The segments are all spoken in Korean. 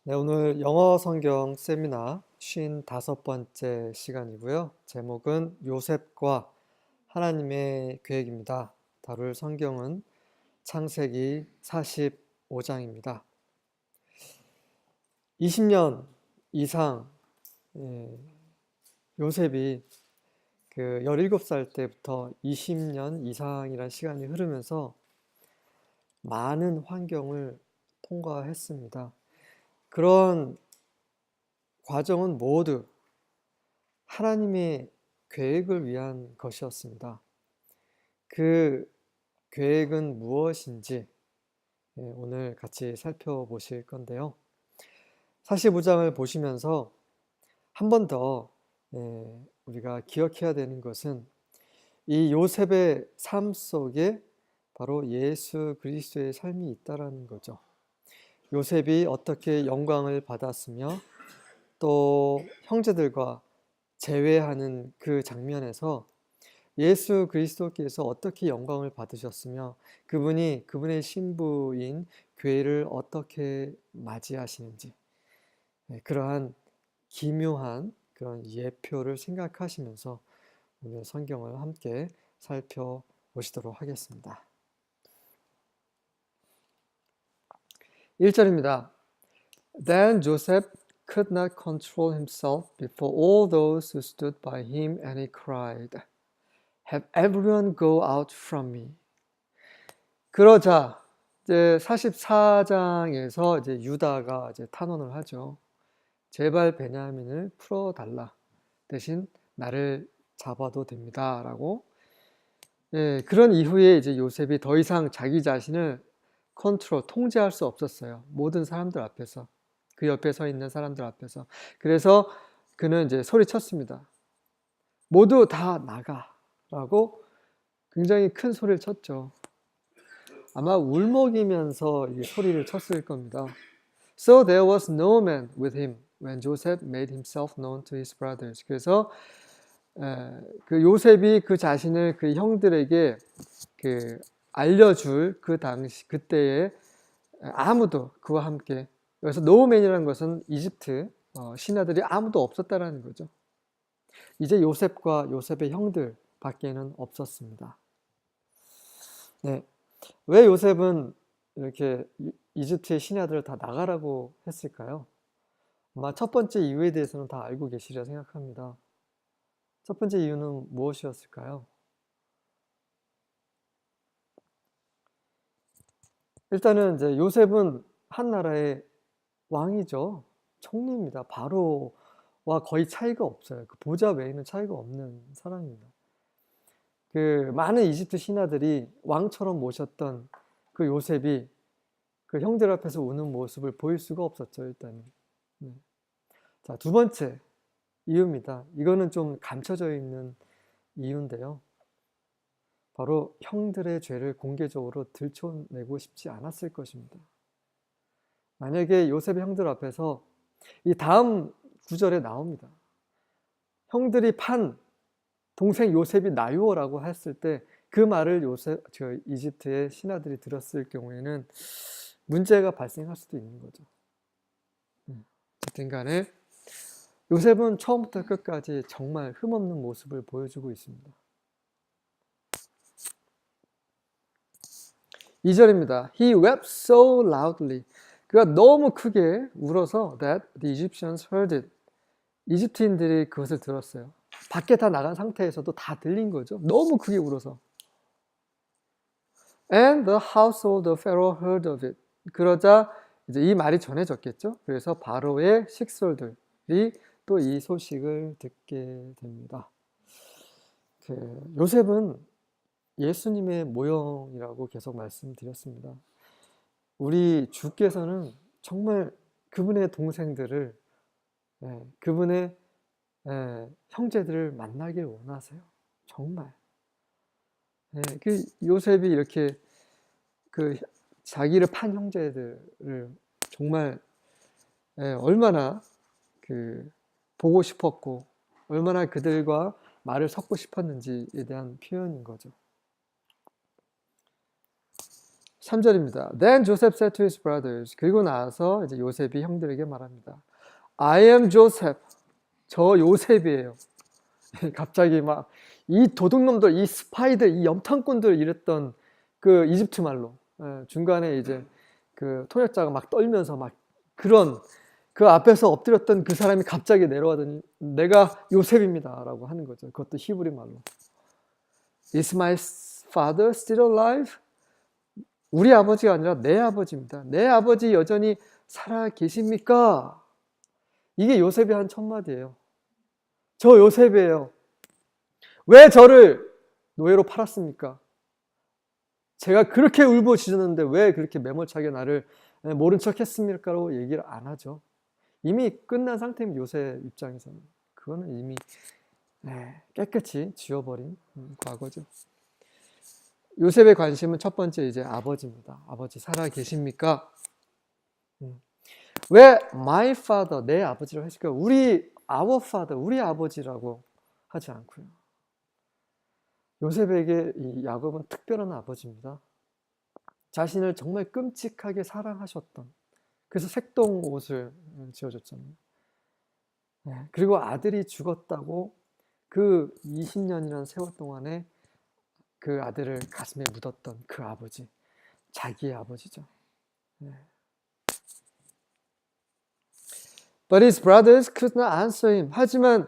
네, 오늘 영어 성경 세미나 55번째 시간이고요. 제목은 요셉과 하나님의 계획입니다. 다룰 성경은 창세기 45장입니다. 20년 이상 요셉이 17살 때부터 20년 이상이라는 시간이 흐르면서 많은 환경을 통과했습니다. 그런 과정은 모두 하나님의 계획을 위한 것이었습니다. 그 계획은 무엇인지 오늘 같이 살펴보실 건데요. 45장을 보시면서 한 번 더 우리가 기억해야 되는 것은 이 요셉의 삶 속에 바로 예수 그리스도의 삶이 있다라는 거죠. 요셉이 어떻게 영광을 받았으며 또 형제들과 제외하는 그 장면에서 예수 그리스도께서 어떻게 영광을 받으셨으며 그분의 신부인 교회를 어떻게 맞이하시는지 그러한 기묘한 그런 예표를 생각하시면서 오늘 성경을 함께 살펴보시도록 하겠습니다. 1절입니다. Then Joseph could not control himself before all those who stood by him, and he cried, "Have everyone go out from me." 그러자 이제 44장에서 이제 유다가 이제 탄원을 하죠. 제발 베냐민을 풀어달라. 대신 나를 잡아도 됩니다라고. 그런 이후에 이제 요셉이 더 이상 자기 자신을 통제할 수 없었어요. 모든 사람들 앞에서. 그 옆에 서 있는 사람들 앞에서. 그래서 그는 이제 소리쳤습니다. 모두 다 나가라고 굉장히 큰 소리를 쳤죠. 아마 울먹이면서 이 소리를 쳤을 겁니다. So there was no man with him when Joseph made himself known to his brothers. 그래서 그 요셉이 그 자신을 그 형들에게 알려줄 그 당시 그때에 아무도 그와 함께, 그래서 노우맨이라는 것은 이집트 신하들이 아무도 없었다라는 거죠. 이제 요셉과 요셉의 형들 밖에는 없었습니다. 네, 왜 요셉은 이렇게 이집트의 신하들을 다 나가라고 했을까요? 아마 첫 번째 이유에 대해서는 다 알고 계시리라 생각합니다. 첫 번째 이유는 무엇이었을까요? 일단은 이제 요셉은 한 나라의 왕이죠. 총리입니다. 바로와 거의 차이가 없어요. 그 보좌 외에는 차이가 없는 사람입니다. 그 많은 이집트 신하들이 왕처럼 모셨던 그 요셉이 그 형들 앞에서 우는 모습을 보일 수가 없었죠, 일단은. 자, 두 번째 이유입니다. 이거는 좀 감춰져 있는 이유인데요. 바로 형들의 죄를 공개적으로 들춰내고 싶지 않았을 것입니다. 만약에 요셉의 형들 앞에서 이 다음 구절에 나옵니다. 형들이 판 동생 요셉이 나요라고 했을 때 그 말을 이집트의 신하들이 들었을 경우에는 문제가 발생할 수도 있는 거죠. 어쨌든 간에 요셉은 처음부터 끝까지 정말 흠없는 모습을 보여주고 있습니다. 2절입니다. He wept so loudly. 그가 너무 크게 울어서 that the Egyptians heard it. 이집트인들이 그것을 들었어요. 밖에 다 나간 상태에서도 다 들린 거죠. 너무 크게 울어서. And the household of Pharaoh heard of it. 그러자 이제 이 말이 전해졌겠죠. 그래서 바로의 식솔들이 또 이 소식을 듣게 됩니다. 요셉은 예수님의 모형이라고 계속 말씀드렸습니다. 우리 주께서는 정말 그분의 동생들을, 그분의 형제들을 만나길 원하세요. 정말. 그 요셉이 이렇게 그 자기를 판 형제들을 정말 얼마나 보고 싶었고 얼마나 그들과 말을 섞고 싶었는지에 대한 표현인 거죠. 3절입니다. Then Joseph said to his brothers. 그리고 나서 이제 요셉이 형들에게 말합니다. I am Joseph. 저 요셉이에요. 갑자기 막 이 도둑놈들, 이 스파이들, 이 염탐꾼들 이랬던 그 이집트 말로 중간에 이제 그 통역자가 막 떨면서 막 그런 그 앞에서 엎드렸던 그 사람이 갑자기 내려와더니 내가 요셉입니다 라고 하는 거죠. 그것도 히브리 말로. Is my father still alive? 우리 아버지가 아니라 내 아버지입니다. 내 아버지 여전히 살아 계십니까? 이게 요셉이 한 첫 마디예요. 저 요셉이에요. 왜 저를 노예로 팔았습니까? 제가 그렇게 울부짖었는데 왜 그렇게 매몰차게 나를 모른 척 했습니까? 라고 얘기를 안 하죠. 이미 끝난 상태입니다. 요셉 입장에서는. 그거는 이미 깨끗이 지워버린 과거죠. 요셉의 관심은 첫 번째 이제 아버지입니다. 아버지 살아 계십니까? 왜 my father, 내 아버지라고 했을까요? 우리 our father, 우리 아버지라고 하지 않고요. 요셉에게 이 야곱은 특별한 아버지입니다. 자신을 정말 끔찍하게 사랑하셨던, 그래서 색동 옷을 지어줬잖아요. 그리고 아들이 죽었다고 그 20년이라는 세월 동안에 그 아들을 가슴에 묻었던 그 아버지, 자기의 아버지죠. But his brothers could not answer him. 하지만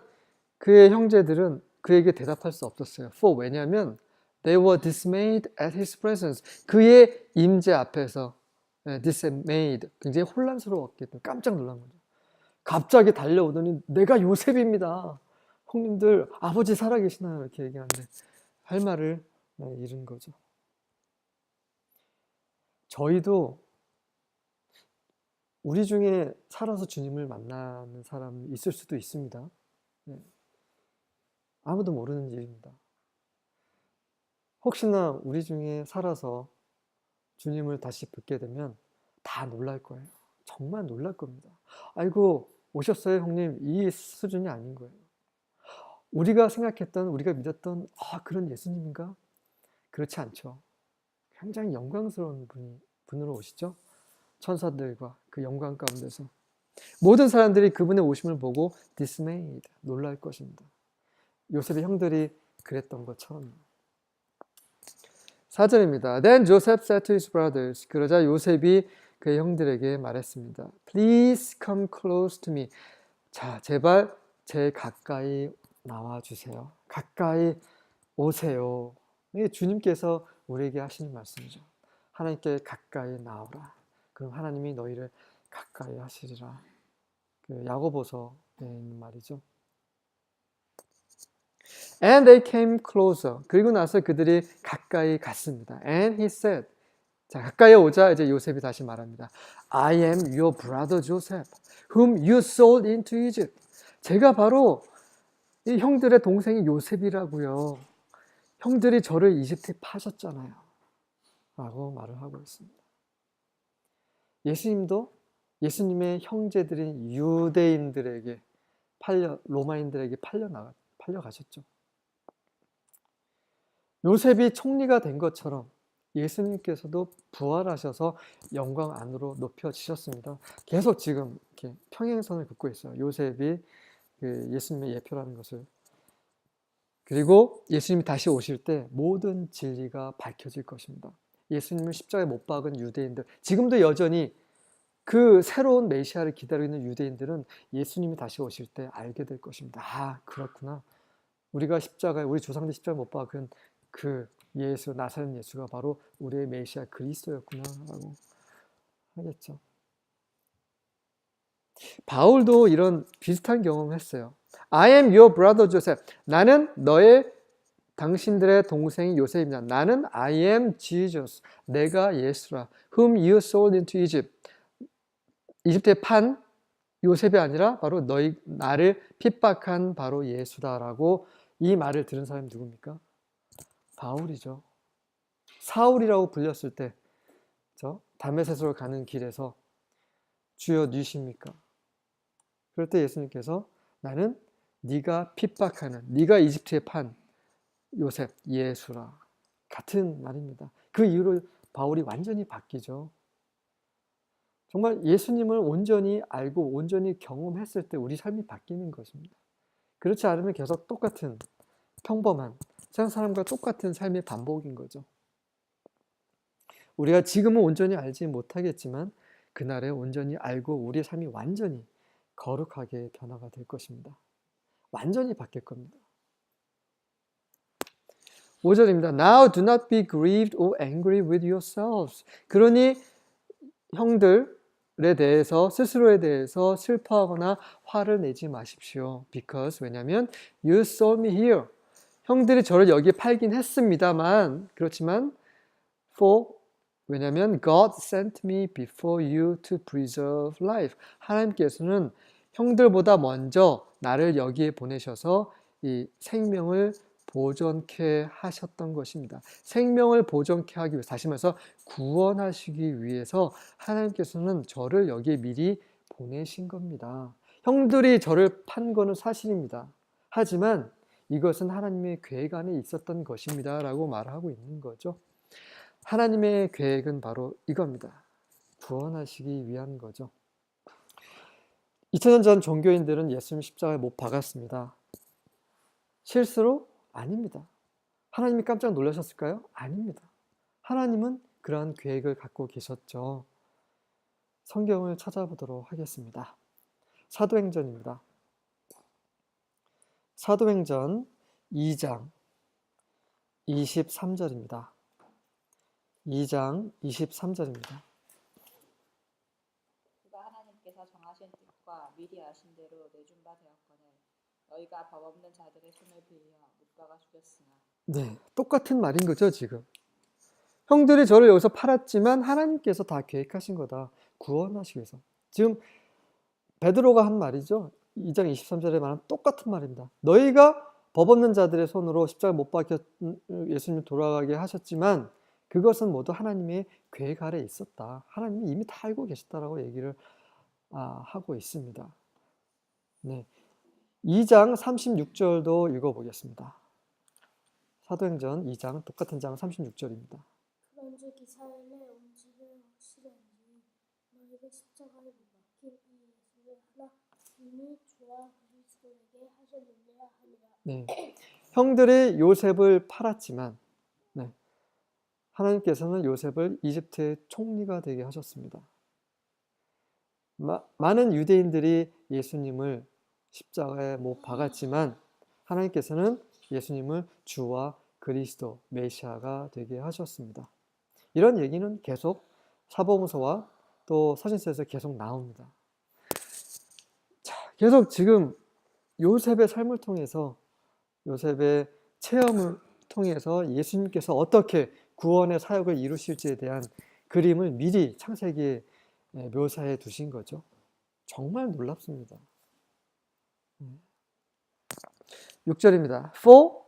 그의 형제들은 그에게 대답할 수 없었어요. For 왜냐하면 they were dismayed at his presence. 그의 임재 앞에서 dismayed, 굉장히 혼란스러웠기 때문에 깜짝 놀란 거죠. 갑자기 달려오더니 내가 요셉입니다. 형님들 아버지 살아계시나요? 이렇게 얘기하는데 할 말을 잃은 거죠. 저희도 우리 중에 살아서 주님을 만나는 사람이 있을 수도 있습니다. 아무도 모르는 일입니다. 혹시나 우리 중에 살아서 주님을 다시 뵙게 되면 다 놀랄 거예요. 정말 놀랄 겁니다. 아이고 오셨어요 형님, 이 수준이 아닌 거예요. 우리가 생각했던, 우리가 믿었던 그런 예수님인가? 그렇지 않죠. 굉장히 영광스러운 분으로 오시죠. 천사들과 그 영광 가운데서 모든 사람들이 그분의 오심을 보고 dismayed, 놀랄 것입니다. 요셉의 형들이 그랬던 것처럼. 4절입니다. Then Joseph said to his brothers. 그러자 요셉이 그의 형들에게 말했습니다. Please come close to me. 자, 제발 제 가까이 나와주세요. 가까이 오세요. 이게 주님께서 우리에게 하시는 말씀이죠. 하나님께 가까이 나오라. 그럼 하나님이 너희를 가까이 하시리라. 그 야고보서에 있는 말이죠. And they came closer. 그리고 나서 그들이 가까이 갔습니다. And he said. 자, 가까이 오자 이제 요셉이 다시 말합니다. I am your brother Joseph, whom you sold into Egypt. 제가 바로 이 형들의 동생이 요셉이라고요. 형들이 저를 이집트에 파셨잖아요. 라고 말을 하고 있습니다. 예수님도 예수님의 형제들인 유대인들에게 로마인들에게 팔려가셨죠. 요셉이 총리가 된 것처럼 예수님께서도 부활하셔서 영광 안으로 높여지셨습니다. 계속 지금 이렇게 평행선을 긋고 있어요. 요셉이 예수님의 예표라는 것을. 그리고 예수님이 다시 오실 때 모든 진리가 밝혀질 것입니다. 예수님을 십자가에 못 박은 유대인들, 지금도 여전히 그 새로운 메시아를 기다리고 있는 유대인들은 예수님이 다시 오실 때 알게 될 것입니다. 아, 그렇구나. 우리 조상들 십자가에 못 박은 그 예수, 나사렛 예수가 바로 우리의 메시아 그리스도였구나 라고 하겠죠. 바울도 이런 비슷한 경험을 했어요. I am your brother Joseph. 나는 당신들의 동생이 요셉입니다. 나는 I am Jesus. 내가 예수라. Whom you sold into Egypt. 이집트에 판 요셉이 아니라 바로 나를 핍박한 바로 예수다라고 이 말을 들은 사람이 누굽니까? 바울이죠. 사울이라고 불렸을 때 다메섹으로 가는 길에서 주여 누이십니까? 그럴 때 예수님께서 나는 네가 핍박하는, 네가 이집트에 판 요셉, 예수라. 같은 말입니다. 그 이후로 바울이 완전히 바뀌죠. 정말 예수님을 온전히 알고 온전히 경험했을 때 우리 삶이 바뀌는 것입니다. 그렇지 않으면 계속 똑같은 평범한 세상 사람과 똑같은 삶의 반복인 거죠. 우리가 지금은 온전히 알지 못하겠지만 그날에 온전히 알고 우리의 삶이 완전히 거룩하게 변화가 될 것입니다. 완전히 바뀔 겁니다. 5절입니다. Now do not be grieved or angry with yourselves. 그러니 형들에 대해서 스스로에 대해서 슬퍼하거나 화를 내지 마십시오. Because 왜냐하면 you sold me here. 형들이 저를 여기에 팔긴 했습니다만 그렇지만 for 왜냐하면 God sent me before you to preserve life. 하나님께서는 형들보다 먼저 나를 여기에 보내셔서 이 생명을 보존케 하셨던 것입니다. 생명을 보존케 하기 위해서, 다시 말해서 구원하시기 위해서 하나님께서는 저를 여기에 미리 보내신 겁니다. 형들이 저를 판 거는 사실입니다. 하지만 이것은 하나님의 계획 안에 있었던 것입니다. 라고 말하고 있는 거죠. 하나님의 계획은 바로 이겁니다. 구원하시기 위한 거죠. 2000년 전 종교인들은 예수님 십자가에 못 박았습니다. 실수로? 아닙니다. 하나님이 깜짝 놀라셨을까요? 아닙니다. 하나님은 그러한 계획을 갖고 계셨죠. 성경을 찾아보도록 하겠습니다. 사도행전입니다. 사도행전 2장 23절입니다. 2장 23절입니다. 그가 하나님께서 정하신 뜻과 미리 아신 대로 내준 바 되었거늘 너희가 법 없는 자들의 손을 빌려 못 박아 죽였으나. 네, 똑같은 말인 거죠, 지금. 형들이 저를 여기서 팔았지만 하나님께서 다 계획하신 거다. 구원하시기 위해서. 지금 베드로가 한 말이죠. 2장 23절에 말한 똑같은 말입니다. 너희가 법 없는 자들의 손으로 십자가에 못 박혀 예수님 돌아가게 하셨지만 그것은 모두 하나님의 계획 아래 있었다. 하나님이 이미 다 알고 계셨다라고 얘기를 하고 있습니다. 네, 2장 36절도 읽어보겠습니다. 사도행전 2장 똑같은 장 36절입니다. 그런즉 이 삶의 온지를 확실한지 너희가 십자가에 못 박힌 이 예수를 하나님이 주와 그리스도에게 하셨느냐 하니라. 네, 형들이 요셉을 팔았지만 하나님께서는 요셉을 이집트의 총리가 되게 하셨습니다. 많은 유대인들이 예수님을 십자가에 못 박았지만 하나님께서는 예수님을 주와 그리스도, 메시아가 되게 하셨습니다. 이런 얘기는 계속 사복음서와 또 서신서에서 계속 나옵니다. 자, 계속 지금 요셉의 삶을 통해서 요셉의 체험을 통해서 예수님께서 어떻게 구원의 사역을 이루실지에 대한 그림을 미리 창세기에 묘사해 두신 거죠. 정말 놀랍습니다. 6절입니다. For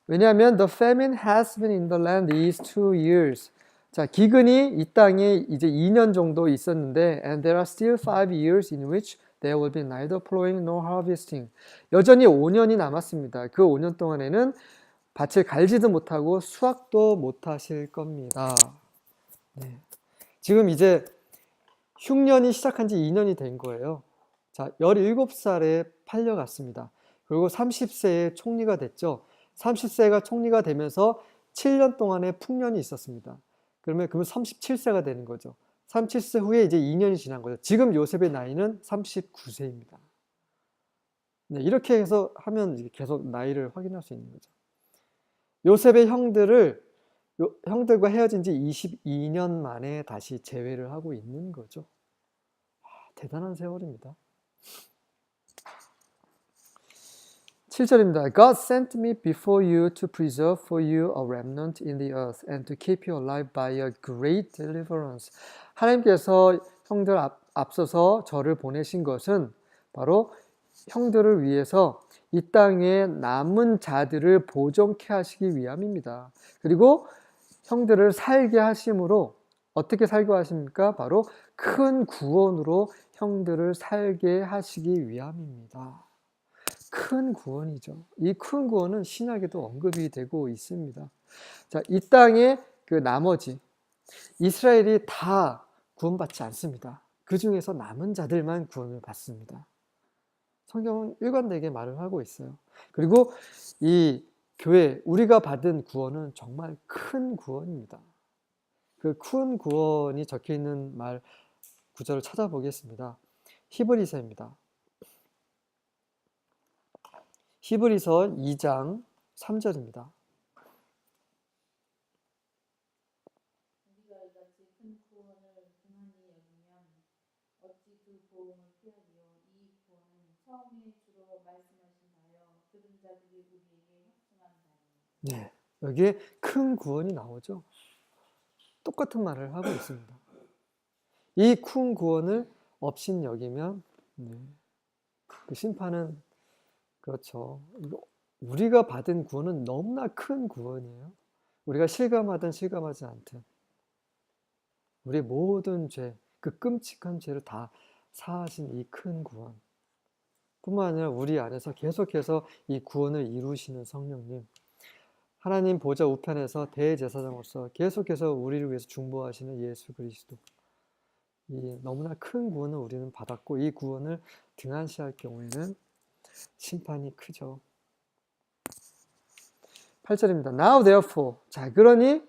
왜냐하면 the famine has been in the land these 2 years. 자, 기근이 이 땅에 이제 2년 정도 있었는데 and there are still 5 years in which there will be neither plowing nor harvesting. 여전히 5년이 남았습니다. 그 5년 동안에는 밭을 갈지도 못하고 수확도 못하실 겁니다. 네. 지금 이제 흉년이 시작한 지 2년이 된 거예요. 자, 17살에 팔려갔습니다. 그리고 30세에 총리가 됐죠. 30세가 총리가 되면서 7년 동안의 풍년이 있었습니다. 그러면 37세가 되는 거죠. 37세 후에 이제 2년이 지난 거죠. 지금 요셉의 나이는 39세입니다. 네, 이렇게 해서 하면 계속 나이를 확인할 수 있는 거죠. 요셉의 형들과 헤어진 지 22년 만에 다시 재회를 하고 있는 거죠. 대단한 세월입니다. 7절입니다. God sent me before you to preserve for you a remnant in the earth and to keep you alive by a great deliverance. 하나님께서 형들 앞서서 저를 보내신 것은 바로 형들을 위해서 이 땅에 남은 자들을 보존케 하시기 위함입니다. 그리고 형들을 살게 하심으로 어떻게 살게 하십니까? 바로 큰 구원으로 형들을 살게 하시기 위함입니다. 큰 구원이죠. 이 큰 구원은 신약에도 언급이 되고 있습니다. 자, 이 땅의 그 나머지 이스라엘이 다 구원받지 않습니다. 그 중에서 남은 자들만 구원을 받습니다. 성경은 일관되게 말을 하고 있어요. 그리고 이 교회, 우리가 받은 구원은 정말 큰 구원입니다. 그 큰 구원이 적혀 있는 말 구절을 찾아보겠습니다. 히브리서입니다. 히브리서 2장 3절입니다. 우리가 이같이 큰 구원을 등한히 여기면 어찌 그 보응을 피하리요. 이 구원은 처음에 주로 말씀하신 바요 들은 자들이 우리에게 확증한 바요. 네, 여기에 큰 구원이 나오죠. 똑같은 말을 하고 있습니다. 이 큰 구원을 업신여기면 그 심판은 그렇죠. 우리가 받은 구원은 너무나 큰 구원이에요. 우리가 실감하든 실감하지 않든 우리의 모든 죄, 그 끔찍한 죄를 다 사하신 이 큰 구원 뿐만 아니라 우리 안에서 계속해서 이 구원을 이루시는 성령님, 하나님 보좌 우편에서 대제사장으로서 계속해서 우리를 위해서 중보하시는 예수 그리스도, 이 너무나 큰 구원을 우리는 받았고 이 구원을 등한시할 경우에는 심판이 크죠. 8절입니다. Now therefore, 자 그러니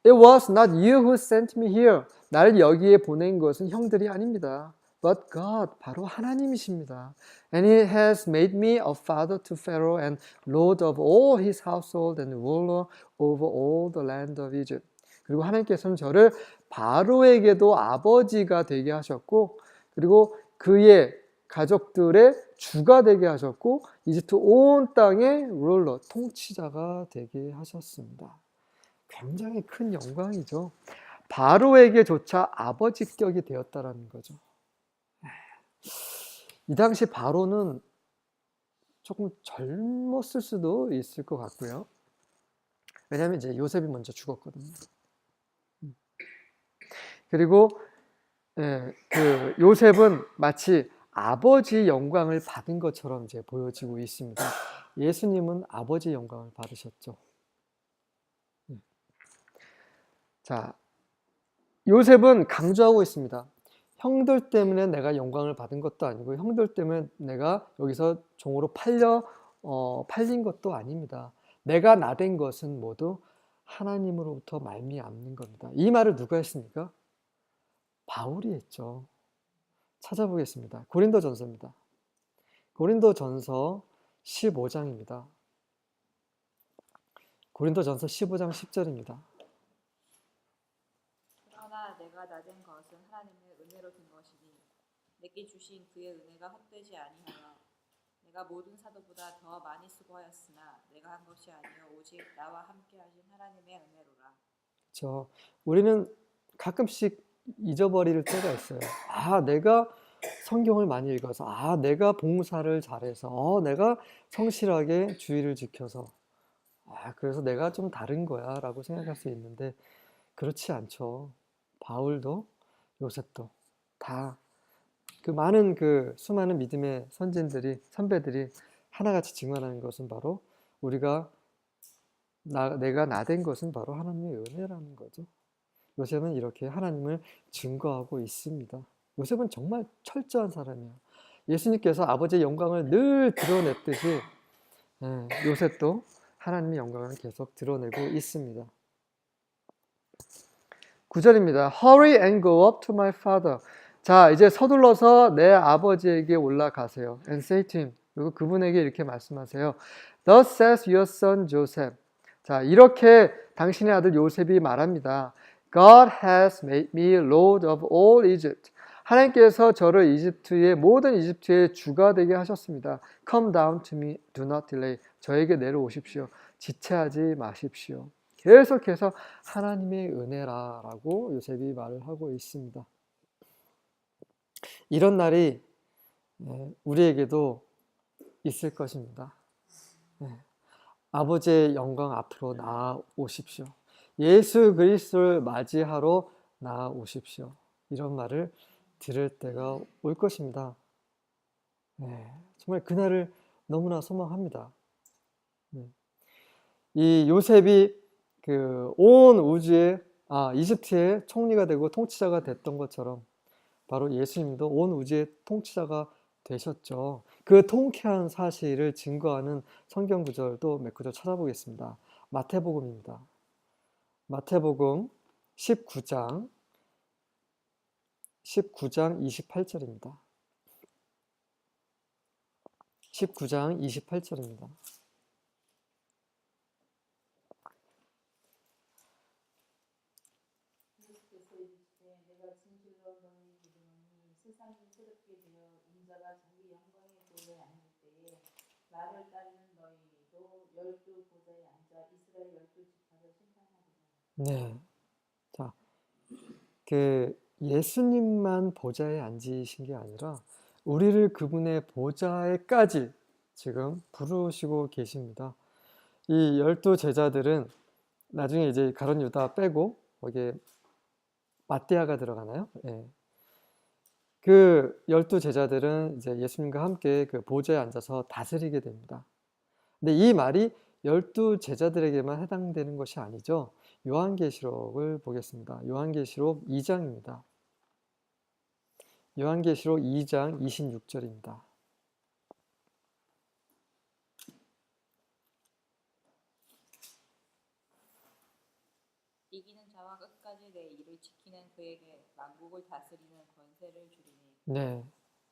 it was not you who sent me here. 나를 여기에 보낸 것은 형들이 아닙니다. But God, 바로 하나님이십니다. And he has made me a father to Pharaoh and lord of all his household and ruler over all the land of Egypt. 그리고 하나님께서는 저를 바로에게도 아버지가 되게 하셨고 그리고 그의 가족들의 주가 되게 하셨고 이집트 온 땅의 룰러, 통치자가 되게 하셨습니다. 굉장히 큰 영광이죠. 바로에게조차 아버지격이 되었다라는 거죠. 이 당시 바로는 조금 젊었을 수도 있을 것 같고요. 왜냐하면 이제 요셉이 먼저 죽었거든요. 그리고 그 요셉은 마치 아버지 영광을 받은 것처럼 이제 보여지고 있습니다. 예수님은 아버지 영광을 받으셨죠. 자, 요셉은 강조하고 있습니다. 형들 때문에 내가 영광을 받은 것도 아니고 형들 때문에 내가 여기서 종으로 팔린 것도 아닙니다. 내가 나된 것은 모두 하나님으로부터 말미암는 겁니다. 이 말을 누가 했습니까? 바울이 했죠. 찾아보겠습니다. 고린도전서입니다. 고린도전서 15장입니다. 고린도전서 15장 10절입니다. 그러나 내가 나된 것은 하나님의 은혜로 된 것이니 내게 주신 그의 은혜가 헛되지 아니하여 내가 모든 사도보다 더 많이 수고하였으나 내가 한 것이 아니요 오직 나와 함께 하신 하나님의 은혜로라. 그렇죠. 우리는 가끔씩 잊어버릴 때가 있어요. 아, 내가 성경을 많이 읽어서, 아, 내가 봉사를 잘해서, 내가 성실하게 주의를 지켜서, 그래서 내가 좀 다른 거야 라고 생각할 수 있는데 그렇지 않죠. 바울도 요셉도 다 그 많은 그 수많은 믿음의 선배들이 하나같이 증언하는 것은 바로 우리가 내가 나된 것은 바로 하나님의 은혜라는 거죠. 요셉은 이렇게 하나님을 증거하고 있습니다. 요셉은 정말 철저한 사람이에요. 예수님께서 아버지의 영광을 늘 드러냈듯이 요셉도 하나님의 영광을 계속 드러내고 있습니다. 9절입니다. Hurry and go up to my father. 자, 이제 서둘러서 내 아버지에게 올라가세요. And say to him. 그리고 그분에게 이렇게 말씀하세요. Thus says your son Joseph. 자, 이렇게 당신의 아들 요셉이 말합니다. God has made me Lord of all Egypt. 하나님께서 저를 모든 이집트의 주가 되게 하셨습니다. Come down to me, do not delay. 저에게 내려오십시오. 지체하지 마십시오. 계속해서 하나님의 은혜라라고 요셉이 말을 하고 있습니다. 이런 날이 우리에게도 있을 것입니다. 아버지의 영광 앞으로 나아오십시오. 예수 그리스도를 맞이하러 나아오십시오. 이런 말을 들을 때가 올 것입니다. 정말 그날을 너무나 소망합니다. 이 요셉이 그 온 우주의 이집트의 총리가 되고 통치자가 됐던 것처럼 바로 예수님도 온 우주의 통치자가 되셨죠. 그 통쾌한 사실을 증거하는 성경 구절도 몇 구절 찾아보겠습니다. 마태복음입니다. 마태복음 19장 28절입니다. 19장 28절입니다. 예수께서 이르시되 내가 진실로 너희에게 이르노니 세상이 새롭게 되어 인자가 자기 영광의 보좌에 앉을 때에 나를 따르는 너희도 열두 보좌에 앉아 이스라엘 열두 지파를 심판하리라. 네. 자, 그 예수님만 보좌에 앉으신 게 아니라 우리를 그분의 보좌에까지 지금 부르시고 계십니다. 이 12제자들은 나중에 이제 가룟 유다 빼고 거기에 마띠아가 들어가나요? 예. 그 12제자들은 이제 예수님과 함께 그 보좌에 앉아서 다스리게 됩니다. 근데 이 말이 12제자들에게만 해당되는 것이 아니죠. 요한계시록을 보겠습니다. 요한계시록 2장입니다. 요한계시록 2장 26절입니다. 이기는 자와 끝까지 내 일을 지키는 그에게 만국을 다스리는 권세를 주리니. 네.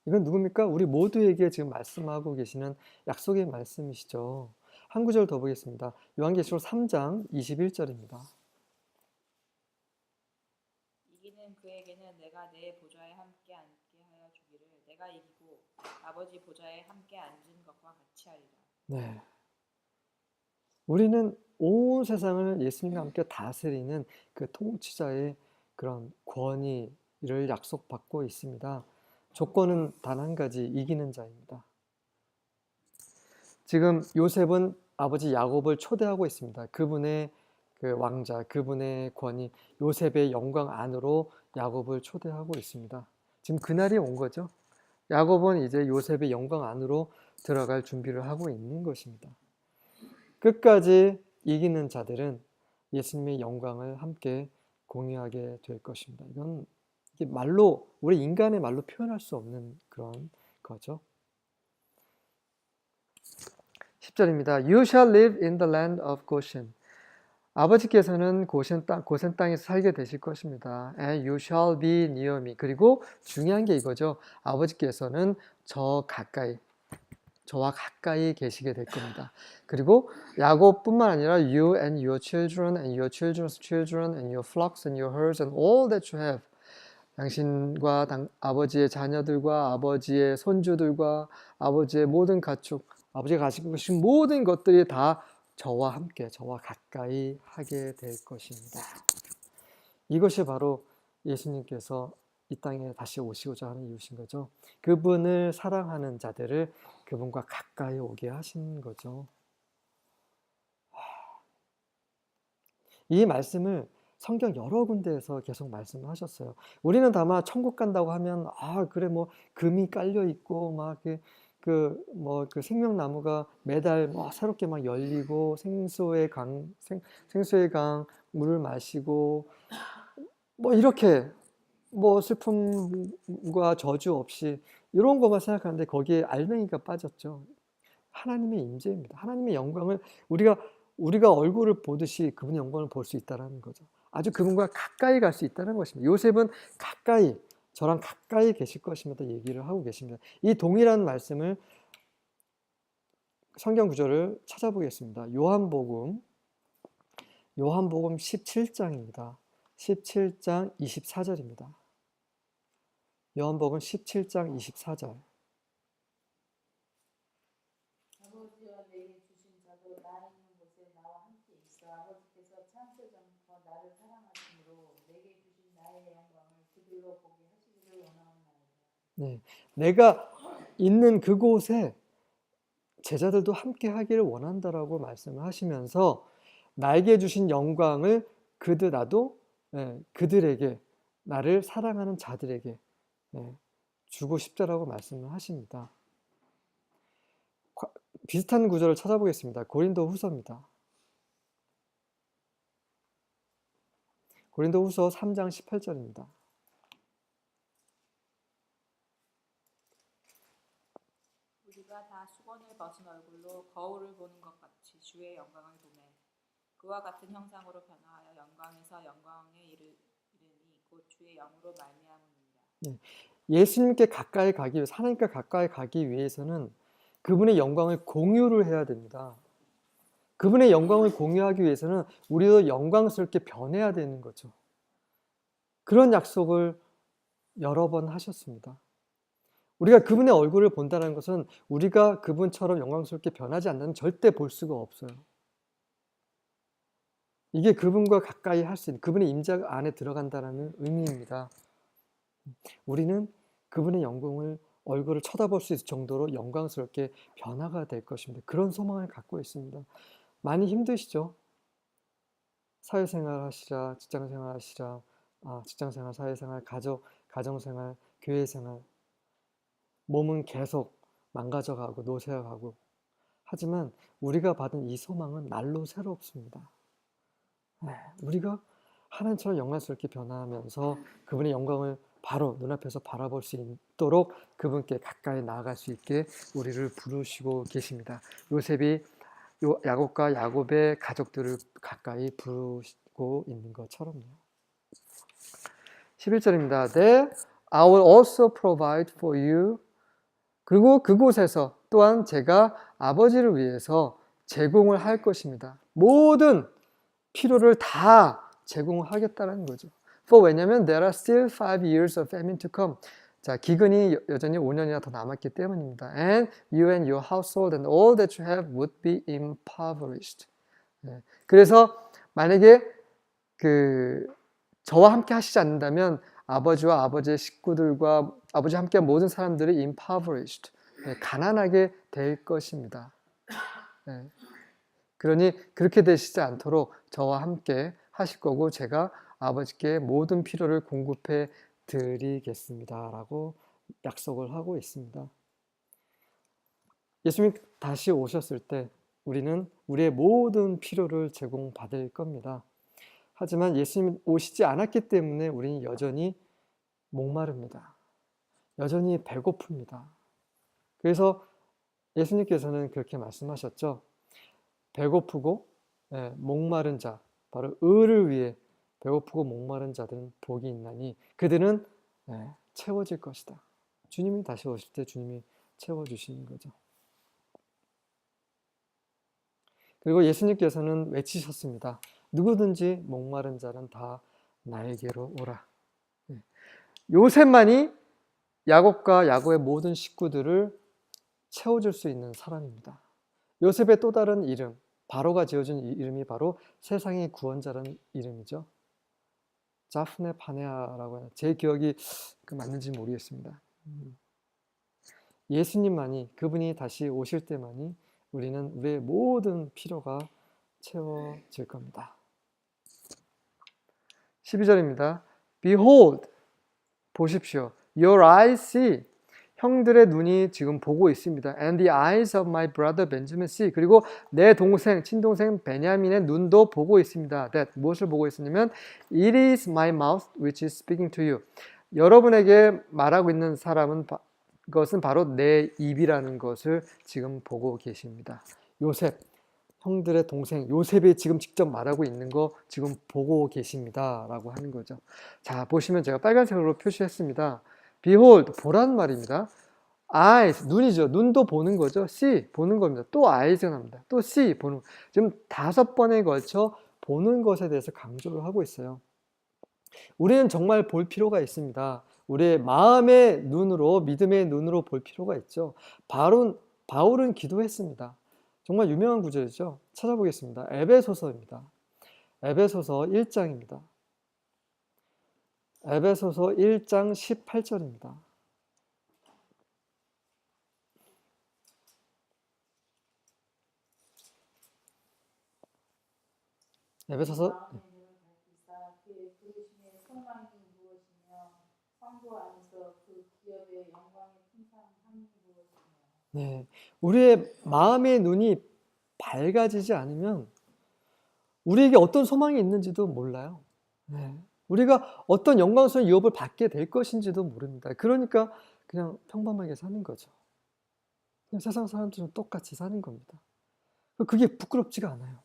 이건 누굽니까? 우리 모두에게 지금 말씀하고 계시는 약속의 말씀이시죠. 한 구절 더 보겠습니다. 요한계시록 3장 21절입니다. 이기는 그에게는 내가 내 보좌에 함께 앉게 하여 주기를 내가 이기고 아버지 보좌에 함께 앉은 것과 같이 하리라. 네. 우리는 온 세상을 예수님과 함께 다스리는 그 통치자의 그런 권위를 약속받고 있습니다. 조건은 단 한 가지, 이기는 자입니다. 지금 요셉은 아버지 야곱을 초대하고 있습니다. 그분의 그 왕자, 그분의 권위, 요셉의 영광 안으로 야곱을 초대하고 있습니다. 지금 그날이 온 거죠. 야곱은 이제 요셉의 영광 안으로 들어갈 준비를 하고 있는 것입니다. 끝까지 이기는 자들은 예수님의 영광을 함께 공유하게 될 것입니다. 이건 이게 말로, 우리 인간의 말로 표현할 수 없는 그런 거죠. 10절입니다. You shall live in the land of Goshen. 아버지께서는 고센 땅에서 살게 되실 것입니다. And you shall be near me. 그리고 중요한 게 이거죠. 아버지께서는 저와 가까이 계시게 될 겁니다. 그리고 야곱뿐만 아니라 you and your children and your children's children and your flocks and your herds and all that you have. 당신과 아버지의 자녀들과 아버지의 손주들과 아버지의 모든 가축, 아버지가 가지고 계신 모든 것들이 다 저와 함께, 저와 가까이 하게 될 것입니다. 이것이 바로 예수님께서 이 땅에 다시 오시고자 하는 이유신 거죠. 그분을 사랑하는 자들을 그분과 가까이 오게 하신 거죠. 이 말씀을 성경 여러 군데에서 계속 말씀을 하셨어요. 우리는 다만 천국 간다고 하면 그래 뭐 금이 깔려 있고 막 그 생명나무가 매달 새롭게 막 열리고 생수의 강 물을 마시고 이렇게 슬픔과 저주 없이 이런 것만 생각하는데 거기에 알맹이가 빠졌죠. 하나님의 임재입니다. 하나님의 영광을 우리가 얼굴을 보듯이 그분의 영광을 볼 수 있다는 거죠. 아주 그분과 가까이 갈 수 있다는 것입니다. 요셉은 저랑 가까이 계실 것입니다. 얘기를 하고 계십니다. 이 동일한 말씀을 성경 구절을 찾아보겠습니다. 요한복음 17장입니다. 17장 24절입니다. 요한복음 17장 24절. 아버지와 내게 주신 자도 나 있는 곳에 나와 함께 있어. 아버지께서 창세전부터 나를 사랑하심으로 내게 주신 나의 영광을 그들로 보게 하시기를 원하옵나이다. 네, 내가 있는 그곳에 제자들도 함께 하기를 원한다라고 말씀을 하시면서 나에게 주신 영광을 그들에게, 나를 사랑하는 자들에게 주고 싶다라고 말씀을 하십니다. 비슷한 구절을 찾아보겠습니다. 고린도 후서입니다. 고린도후서 3장 18절입니다. 우리가 다 수건을 벗은 얼굴로 거울을 보는 것 같이 주의 영광을 보매 그와 같은 형상으로 변화하여 영광에서 영광에 이르니 곧 주의 영으로 말미암음이니라. 예수님께 가까이 가기 위해서, 하나님께 가까이 가기 위해서는 그분의 영광을 공유를 해야 됩니다. 그분의 영광을 공유하기 위해서는 우리도 영광스럽게 변해야 되는 거죠. 그런 약속을 여러 번 하셨습니다. 우리가 그분의 얼굴을 본다는 것은 우리가 그분처럼 영광스럽게 변하지 않는 절대 볼 수가 없어요. 이게 그분과 가까이 할 수 있는, 그분의 임재 안에 들어간다는 의미입니다. 우리는 그분의 얼굴을 쳐다볼 수 있을 정도로 영광스럽게 변화가 될 것입니다. 그런 소망을 갖고 있습니다. 많이 힘드시죠? 사회생활 하시라, 직장생활 하시라, 직장생활, 사회생활, 가정생활, 교회생활. 몸은 계속 망가져가고 노쇠어가고. 하지만 우리가 받은 이 소망은 날로 새롭습니다. 우리가 하나님처럼 영광스럽게 변화하면서 그분의 영광을 바로 눈앞에서 바라볼 수 있도록 그분께 가까이 나아갈 수 있게 우리를 부르시고 계십니다. 요셉이 야곱과 야곱의 가족들을 가까이 부르고 있는 것처럼요. 11절입니다. There I will also provide for you. 그리고 그곳에서 또한 제가 아버지를 위해서 제공을 할 것입니다. 모든 필요를 다 제공하겠다는 거죠. 왜냐하면 there are still 5 years of famine to come. 자, 기근이 여전히 5년이나 더 남았기 때문입니다. And you and your household and all that you have would be impoverished. 그래서 만약에 저와 함께 하시지 않는다면 아버지와 아버지의 식구들과 아버지와 함께한 모든 사람들이 impoverished, 가난하게 될 것입니다. 그러니 그렇게 되시지 않도록 저와 함께 하실 거고 제가 아버지께 모든 필요를 공급해 드리겠습니다. 라고 약속을 하고 있습니다. 예수님 다시 오셨을 때 우리는 우리의 모든 필요를 제공받을 겁니다. 하지만 예수님 오시지 않았기 때문에 우리는 여전히 목마릅니다. 여전히 배고픕니다. 그래서 예수님께서는 그렇게 말씀하셨죠. 배고프고 목마른 자, 바로 의를 위해 배고프고 목마른 자들은 복이 있나니 그들은 채워질 것이다. 주님이 다시 오실 때 주님이 채워주시는 거죠. 그리고 예수님께서는 외치셨습니다. 누구든지 목마른 자는 다 나에게로 오라. 요셉만이 야곱과 야곱의 모든 식구들을 채워줄 수 있는 사람입니다. 요셉의 또 다른 이름, 바로가 지어준 이름이 바로 세상의 구원자라는 이름이죠. 자프네 파네아라고 하는, 제 기억이 맞는지 모르겠습니다. 예수님만이, 그분이 다시 오실 때만이 우리는 우리의 모든 필요가 채워질 겁니다. 12절입니다. Behold, 보십시오. Your eyes see. 형들의 눈이 지금 보고 있습니다. And the eyes of my brother Benjamin see. 그리고 내 동생, 친동생 베냐민의 눈도 보고 있습니다. That, 무엇을 보고 있었냐면 It is my mouth which is speaking to you. 여러분에게 말하고 있는 사람은 것은 바로 내 입이라는 것을 지금 보고 계십니다. 요셉, 형들의 동생 요셉이 지금 직접 말하고 있는 거 지금 보고 계십니다. 라고 하는 거죠. 자, 보시면 제가 빨간색으로 표시했습니다. Behold, 보란 말입니다. Eyes, 눈이죠. 눈도 보는 거죠. See, 보는 겁니다. 또 eyes가 납니다. 또 see, 보는. 지금 5번에 걸쳐 보는 것에 대해서 강조를 하고 있어요. 우리는 정말 볼 필요가 있습니다. 우리의 마음의 눈으로, 믿음의 눈으로 볼 필요가 있죠. 바울은 기도했습니다. 정말 유명한 구절이죠. 찾아보겠습니다. 에베소서입니다. 에베소서 1장입니다. 에베소서 1장 18절입니다. 에베소서 네, 우리의 마음의 눈이 밝아지지 않으면 우리에게 어떤 소망이 있는지도 몰라요. 네. 우리가 어떤 영광스러운 유업을 받게 될 것인지도 모릅니다. 그러니까 그냥 평범하게 사는 거죠. 그냥 세상 사람들은 똑같이 사는 겁니다. 그게 부끄럽지가 않아요.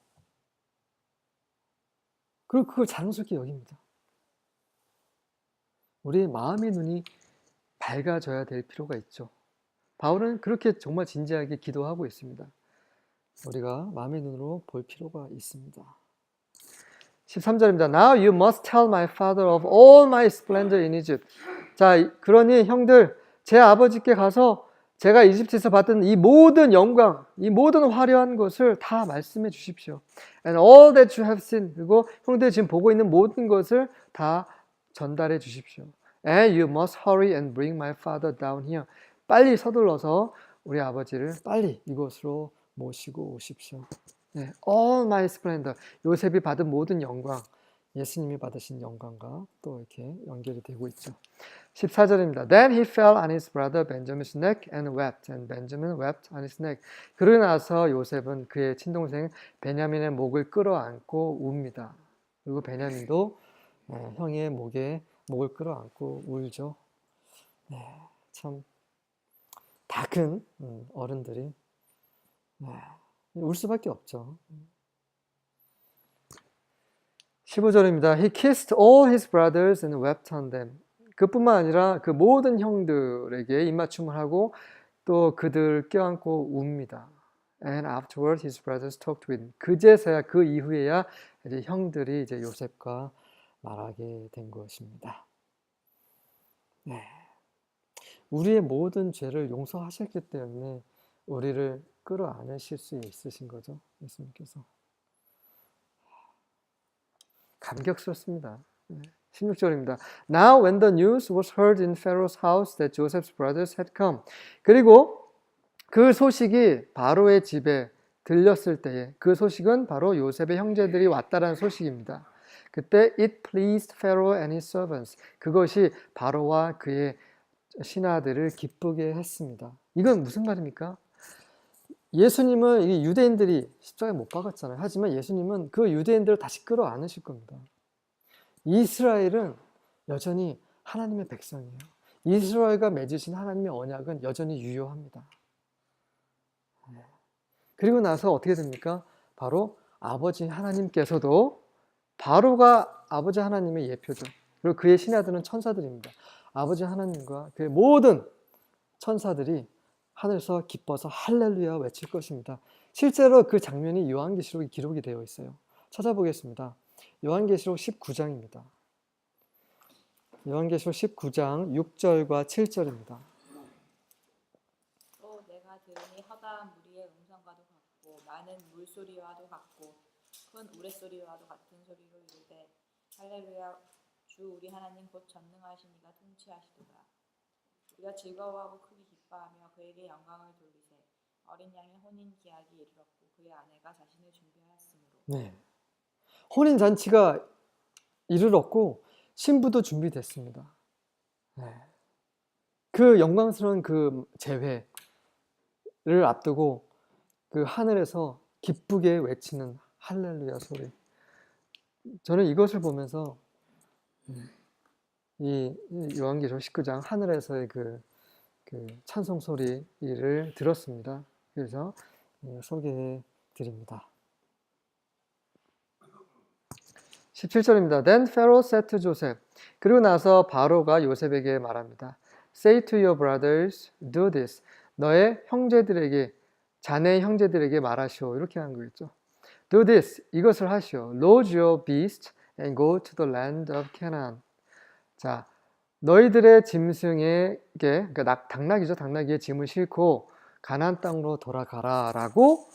그리고 그걸 자랑스럽게 여깁니다. 우리의 마음의 눈이 밝아져야 될 필요가 있죠. 바울은 그렇게 정말 진지하게 기도하고 있습니다. 우리가 마음의 눈으로 볼 필요가 있습니다. 13절입니다. Now you must tell my father of all my splendor in Egypt. 자, 그러니 형들, 제 아버지께 가서 제가 이집트에서 받은 이 모든 영광, 이 모든 화려한 것을 다 말씀해 주십시오. And all that you have seen. 그리고 형들 지금 보고 있는 모든 것을 다 전달해 주십시오. And you must hurry and bring my father down here. 빨리 서둘러서 우리 아버지를 빨리 이곳으로 모시고 오십시오. 네, all my splendor. 요셉이 받은 모든 영광, 예수님이 받으신 영광과 또 이렇게 연결이 되고 있죠. 14절입니다. Then he fell on his brother Benjamin's neck and wept, and Benjamin wept on his neck. 그러고 나서 요셉은 그의 친동생 베냐민의 목을 끌어안고 웁니다. 그리고 베냐민도 형의 목을 끌어안고 울죠. 네, 참 다 큰 어른들이 울 수밖에 없죠. 15절입니다. He kissed all his brothers and wept on them. 그뿐만 아니라 그 모든 형들에게 입맞춤을 하고 또 그들 껴안고 웁니다. And afterward his brothers talked with him. 그제서야 그 이후에야 이제 형들이 이제 요셉과 말하게 된 것입니다. 네. 우리의 모든 죄를 용서하셨기 때문에 우리를 끌어안으실 수 있으신 거죠. 예수님께서. 감격스럽습니다. 16절입니다. Now when the news was heard in Pharaoh's house that Joseph's brothers had come. 그리고 그 소식이 바로의 집에 들렸을 때에 그 소식은 바로 요셉의 형제들이 왔다라는 소식입니다. 그때 it pleased Pharaoh and his servants. 그것이 바로와 그의 신하들을 기쁘게 했습니다. 이건 무슨 말입니까? 예수님은 이게 유대인들이 십자가에 못 박았잖아요. 하지만 예수님은 그 유대인들을 다시 끌어안으실 겁니다. 이스라엘은 여전히 하나님의 백성이에요. 이스라엘과 맺으신 하나님의 언약은 여전히 유효합니다. 그리고 나서 어떻게 됩니까? 바로 아버지 하나님께서도 바로가 아버지 하나님의 예표죠. 그리고 그의 신하들은 천사들입니다. 아버지 하나님과 그의 모든 천사들이 하늘에서 기뻐서 할렐루야 외칠 것입니다. 실제로 그 장면이 요한계시록에 기록이 되어 있어요. 찾아보겠습니다. 요한계시록 19장입니다. 요한계시록 19장 6절과 7절입니다. 또 내가 들으니 허다한 무리의 음성과도 같고 많은 물소리와도 같고 큰 우레소리와도 같은 소리로 이르되 할렐루야 주 우리 하나님 곧 전능하신 이가 통치하시도다. 우리가 즐거워하고 크게 기뻐하며 그에게 영광을 돌리세. 어린 양의 혼인 기약이 이르렀고 그의 아내가 자신을 준비하였으므로. 네. 혼인 잔치가 이르렀고 신부도 준비됐습니다. 네. 그 영광스러운 그 재회를 앞두고 그 하늘에서 기쁘게 외치는 할렐루야 소리. 저는 이것을 보면서 이 요한계시록 19장 하늘에서의 그 찬송 소리를 들었습니다. 그래서 소개해 드립니다. 17절입니다. Then Pharaoh said to Joseph. 그리고 나서 바로가 요셉에게 말합니다. Say to your brothers, do this. 너의 형제들에게, 자네의 형제들에게 말하시오. 이렇게 한 거겠죠. Do this. 이것을 하시오. Load your beast and go to the land of Canaan. 자, 너희들의 짐승에게, 그러니까 당나귀죠. 당나귀의 짐을 싣고 가나안 땅으로 돌아가라 라고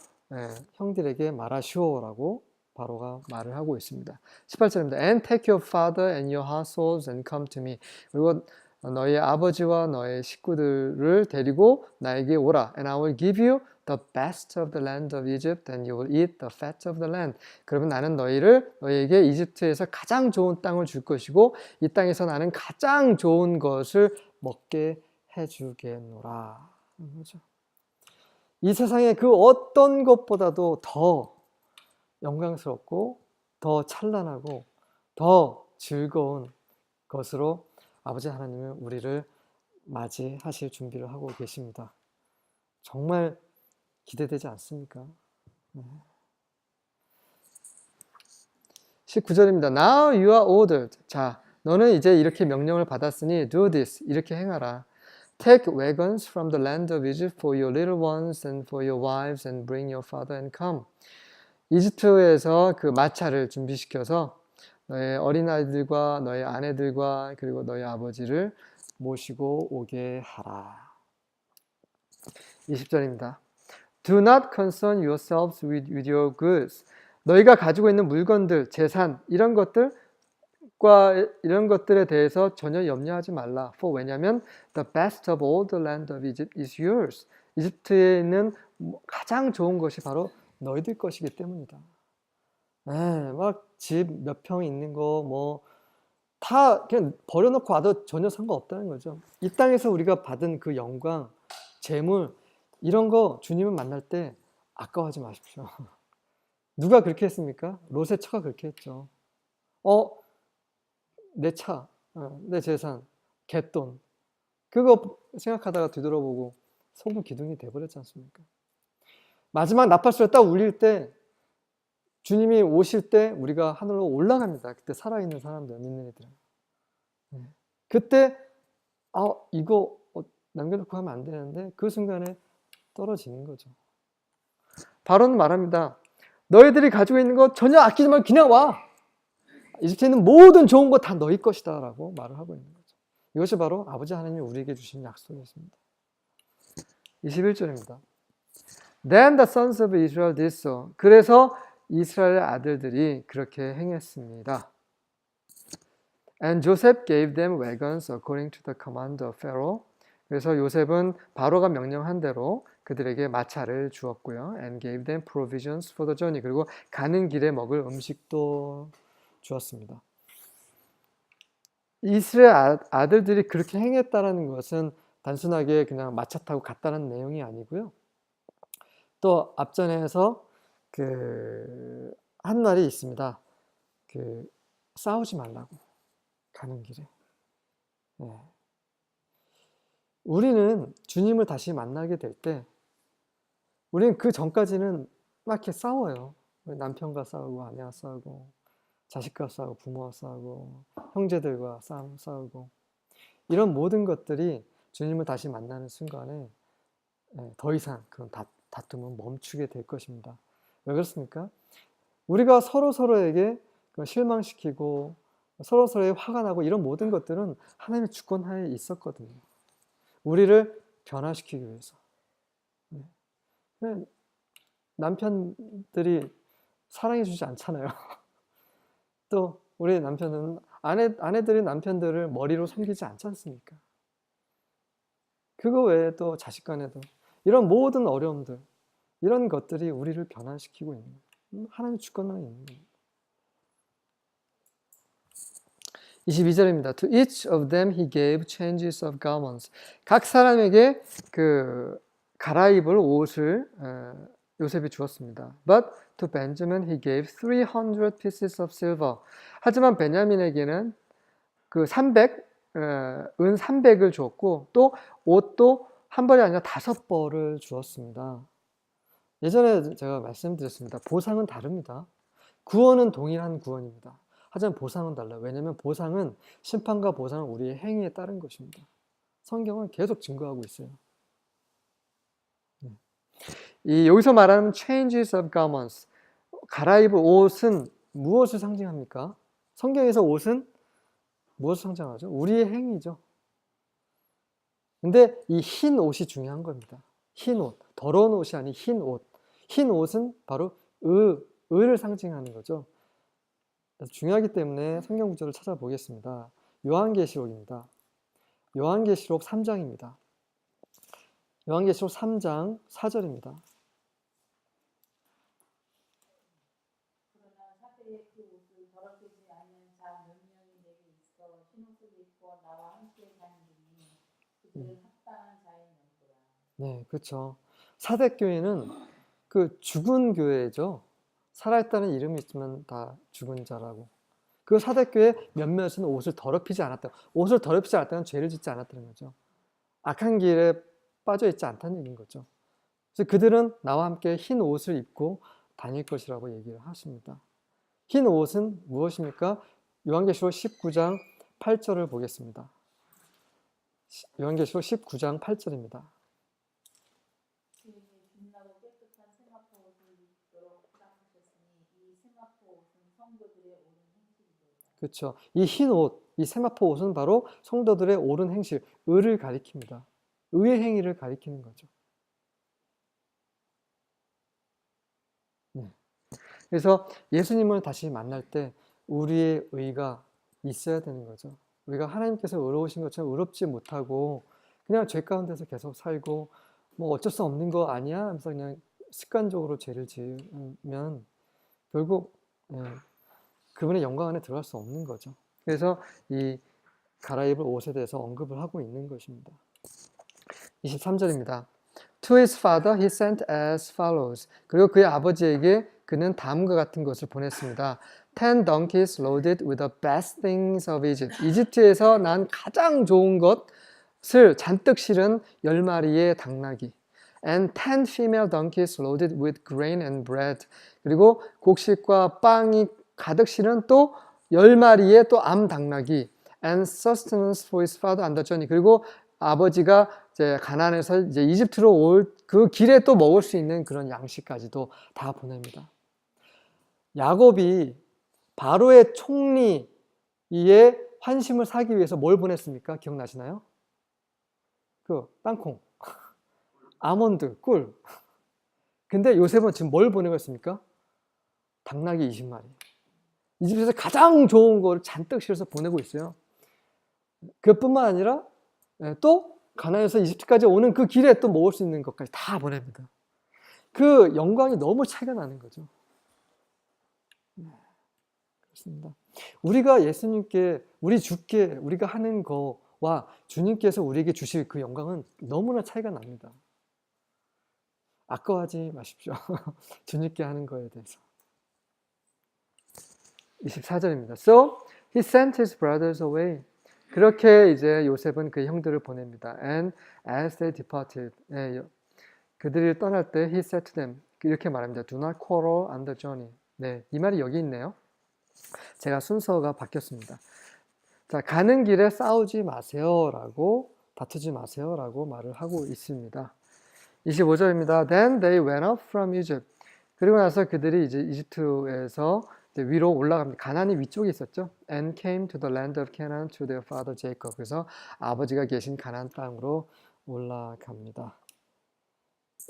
형들에게 말하시오라고 바로가 말을 하고 있습니다. 18절입니다. And take your father and your households and come to me. 그리고 너의 아버지와 너의 식구들을 데리고 나에게 오라. And I will give you the best of the land of Egypt and you will eat the fat of the land. 그러면 나는 너희에게 이집트에서 가장 좋은 땅을 줄 것이고 이 땅에서 나는 가장 좋은 것을 먹게 해주겠노라. 그렇죠? 이 세상의 그 어떤 것보다도 더 영광스럽고 더 찬란하고 더 즐거운 것으로 아버지 하나님은 우리를 맞이하실 준비를 하고 계십니다. 정말 기대되지 않습니까? 19절입니다. Now you are ordered. 자, 너는 이제 이렇게 명령을 받았으니 do this. 이렇게 행하라. Take wagons from the land of Egypt for your little ones and for your wives and bring your father and come. 이집트에서 그 마차를 준비시켜서 너의 어린아이들과 너의 아내들과 그리고 너의 아버지를 모시고 오게 하라. 20절입니다. Do not concern yourselves with your goods. 너희가 가지고 있는 물건들, 재산, 이런 것들에 대해서 전혀 염려하지 말라. For 왜냐하면 the best of all the land of Egypt is yours. 이집트에 있는 가장 좋은 것이 바로 너희들 것이기 때문이다. 막 집 몇 평 있는 거 뭐 다 그냥 버려놓고 와도 전혀 상관없다는 거죠. 이 땅에서 우리가 받은 그 영광, 재물 이런 거 주님을 만날 때 아까워하지 마십시오. 누가 그렇게 했습니까? 롯의 처가 그렇게 했죠. 내 차, 내 재산, 갯돈 그거 생각하다가 뒤돌아보고 속은 기둥이 돼버렸지 않습니까? 마지막 나팔소리 딱 울릴 때 주님이 오실 때 우리가 하늘로 올라갑니다. 그때 살아있는 사람들, 믿는 애들. 그때 이거 남겨놓고 하면 안 되는데 그 순간에 떨어지는 거죠. 바로는 말합니다. 너희들이 가지고 있는 거 전혀 아끼지 말고 그냥 와. 이집트에 있는 모든 좋은 거 다 너희 것이다 라고 말을 하고 있는 거죠. 이것이 바로 아버지 하나님이 우리에게 주신 약속이었습니다. 21절입니다. Then the sons of Israel did so. 그래서 이스라엘 아들들이 그렇게 행했습니다. And Joseph gave them wagons according to the command of Pharaoh. 그래서 요셉은 바로가 명령한 대로 그들에게 마차를 주었고요. And gave them provisions for the journey. 그리고 가는 길에 먹을 음식도 주었습니다. 이스라엘 아들들이 그렇게 행했다는 것은 단순하게 그냥 마차 타고 갔다는 내용이 아니고요. 또 앞전에서 한 말이 있습니다. 싸우지 말라고 가는 길에. 우리는 주님을 다시 만나게 될 때 우리는 그 전까지는 막 이렇게 싸워요. 남편과 싸우고 아내와 싸우고 자식과 싸우고 부모와 싸우고 형제들과 싸우고 이런 모든 것들이 주님을 다시 만나는 순간에 더 이상 그런 다툼은 멈추게 될 것입니다. 왜 그렇습니까? 우리가 서로에게 실망시키고 서로에 화가 나고 이런 모든 것들은 하나님의 주권하에 있었거든요. 우리를 변화시키기 위해서. 남편들이 사랑해주지 않잖아요. 또 우리 남편은 아내들이 남편들을 머리로 섬기지 않지 않습니까? 그거 외에 또 자식 간에도 이런 모든 어려움들 이런 것들이 우리를 변화시키고 있는 거예요. 하나님의 주권하에 있는 거예요. 22절입니다. To each of them he gave changes of garments. 각 사람에게 갈아입을 옷을 요셉이 주었습니다. But to Benjamin he gave 300 pieces of silver. 하지만 베냐민에게는 은 300을 주었고 또 옷도 한 벌이 아니라 5벌을 주었습니다. 예전에 제가 말씀드렸습니다. 보상은 다릅니다. 구원은 동일한 구원입니다. 하지만 보상은 달라요. 왜냐하면 보상은 심판과 보상은 우리의 행위에 따른 것입니다. 성경은 계속 증거하고 있어요. 여기서 말하는 changes of garments, 갈아입을 옷은 무엇을 상징합니까? 성경에서 옷은 무엇을 상징하죠? 우리의 행위죠. 근데 이 흰 옷이 중요한 겁니다. 흰 옷, 더러운 옷이 아닌 흰 옷. 흰 옷은 바로 의를 상징하는 거죠. 중요하기 때문에 성경 구절을 찾아보겠습니다. 요한계시록입니다. 요한계시록 3장입니다. 요한계시록 3장 4절입니다. 그러나 사대의 그 옷을 더럽히지 않는 자 몇 명이 내게 있어 흰옷을 입고 나와 함께 다니니 그들은 합당한 자의 명도라. 네, 그렇죠. 사대교회는 죽은 교회죠. 살아있다는 이름이 있지만 다 죽은 자라고. 그 사대교회 몇몇은 옷을 더럽히지 않았다. 옷을 더럽히지 않았다는 죄를 짓지 않았다는 거죠. 악한 길에 빠져 있지 않다는 얘기인 거죠. 그래서 그들은 나와 함께 흰 옷을 입고 다닐 것이라고 얘기를 하십니다. 흰 옷은 무엇입니까? 요한계시록 19장 8절을 보겠습니다. 요한계시록 19장 8절입니다. 주인이 빛나고 깨끗한 세마포 옷을 입도록 허락하셨으니 이 세마포 옷은 성도들의 옳은 행실이로다. 그렇죠. 이 흰 옷, 이 세마포 옷은 바로 성도들의 옳은 행실, 의를 가리킵니다. 의의 행위를 가리키는 거죠. 네. 그래서 예수님을 다시 만날 때 우리의 의가 있어야 되는 거죠. 우리가 하나님께서 의로우신 것처럼 의롭지 못하고 그냥 죄 가운데서 계속 살고 뭐 어쩔 수 없는 거 아니야 하면서 그냥 습관적으로 죄를 지으면 결국 그분의 영광 안에 들어갈 수 없는 거죠. 그래서 이 갈아입을 옷에 대해서 언급을 하고 있는 것입니다. 23절입니다. To his father he sent as follows. 그리고 그의 아버지에게 그는 다음과 같은 것을 보냈습니다. 10 donkeys loaded with the best things of Egypt. 이집트에서 난 가장 좋은 것을 잔뜩 실은 10마리의 당나귀. And 10 female donkeys loaded with grain and bread. 그리고 곡식과 빵이 가득 실은 또 10마리의 또 암 당나귀. And sustenance for his father on the journey. 그리고 아버지가 이제 가나안에서 이제 이집트로 올 그 길에 또 먹을 수 있는 그런 양식까지도 다 보냅니다. 야곱이 바로의 총리의 환심을 사기 위해서 뭘 보냈습니까? 기억나시나요? 그 땅콩, 아몬드, 꿀. 근데 요셉은 지금 뭘 보내고 있습니까? 당나귀 20마리. 이집트에서 가장 좋은 걸 잔뜩 실어서 보내고 있어요. 그뿐만 아니라 또 가나안에서 이집트까지 오는 그 길에 또 먹을 수 있는 것까지 다 보냅니다. 그 영광이 너무 차이가 나는 거죠. 그렇습니다. 우리가 예수님께, 우리 주께 우리가 하는 거와 주님께서 우리에게 주실 그 영광은 너무나 차이가 납니다. 아까워하지 마십시오. 주님께 하는 거에 대해서. 24절입니다. So he sent his brothers away. 그렇게 이제 요셉은 그 형들을 보냅니다. And as they departed, 그들이 떠날 때 he said to them, 이렇게 말합니다. Do not quarrel on the journey. 네, 이 말이 여기 있네요. 제가 순서가 바뀌었습니다. 자, 가는 길에 싸우지 마세요라고, 다투지 마세요라고 말을 하고 있습니다. 25절입니다. Then they went up from Egypt. 그리고 나서 그들이 이제 이집트에서 위로 올라갑니다. 가나안이 위쪽에 있었죠. And came to the land of Canaan to their father Jacob. 그래서 아버지가 계신 가나안 땅으로 올라갑니다.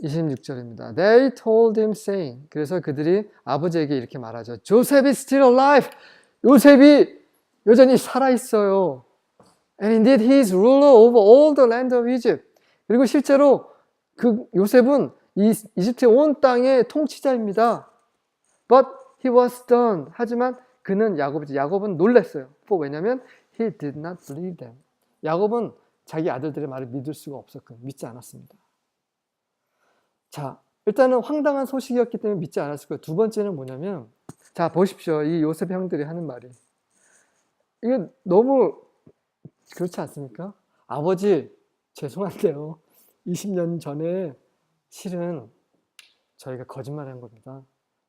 26절입니다. They told him saying. 그래서 그들이 아버지에게 이렇게 말하죠. Joseph is still alive. 요셉이 여전히 살아있어요. And indeed he is ruler over all the land of Egypt. 그리고 실제로 그 요셉은 이 이집트의 온 땅의 통치자입니다. But he was stunned. 하지만 그는 야곱은 놀랐어요. 왜냐하면 he did not believe them. 야곱은 자기 아들들의 말을 믿을 수가 없었고 믿지 않았습니다. 자, 일단은 황당한 소식이었기 때문에 믿지 않았을 거예요. 두 번째는 뭐냐면, 자 보십시오. 이 요셉 형들이 하는 말이 이게 너무 그렇지 않습니까? 아버지 죄송한데요. 20년 전에 실은 저희가 거짓말한 겁니다.